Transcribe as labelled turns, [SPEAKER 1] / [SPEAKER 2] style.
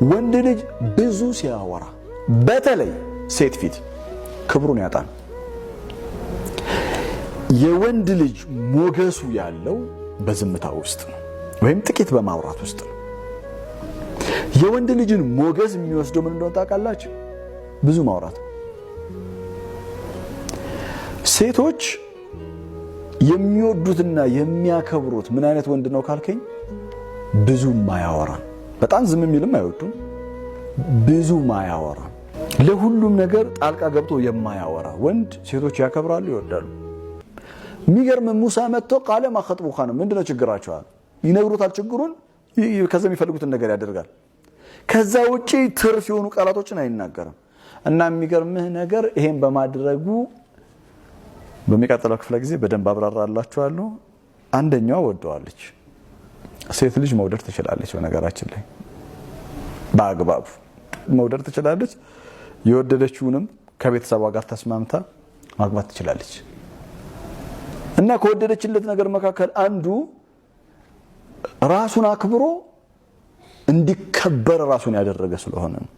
[SPEAKER 1] ወንድ ልጅ ብዙ ሲያወራ በተለይ ሴት ፊት ክብሩን ያጣል። የወንድ ልጅ ሞገሱ ያለው በዝምታ ውስጥ ነው ወይም ጥቂት በማውራት ውስጥ ነው። የወንድ ልጅን ሞገስ የሚወስደው ምን እንደሆነ ታውቃላችሁ? ብዙ ማውራት። ሴቶች የሚወዱትና የሚያከብሩት ምን አይነት ወንድ ነው ካልከኝ፣ ብዙ ማያወራ፣ በጣም ዝም የሚልም አይወዱም። ብዙ ማያወራ፣ ለሁሉም ነገር ጣልቃ ገብቶ የማያወራ ወንድ ሴቶች ያከብራሉ፣ ይወዳሉ። የሚገርም ሙሳ መጥቶ ቃለ ማኸጥቡካ ነው፣ ምንድነው ችግራቸው? ይነግሩታል ችግሩን፣ ከዛ የሚፈልጉትን ነገር ያደርጋል። ከዛ ውጪ ትርፍ የሆኑ ቃላቶችን አይናገርም። እና የሚገርምህ ነገር ይሄን በማድረጉ በሚቀጥለው ክፍለ ጊዜ በደንብ አብራራላችኋለሁ። አንደኛዋ ወደዋለች። ሴት ልጅ መውደድ ትችላለች። በነገራችን ላይ በአግባቡ መውደድ ትችላለች። የወደደችውንም ከቤተሰቧ ጋር ተስማምታ ማግባት ትችላለች። እና ከወደደችለት ነገር መካከል አንዱ ራሱን አክብሮ እንዲከበር ራሱን ያደረገ ስለሆነ ነው።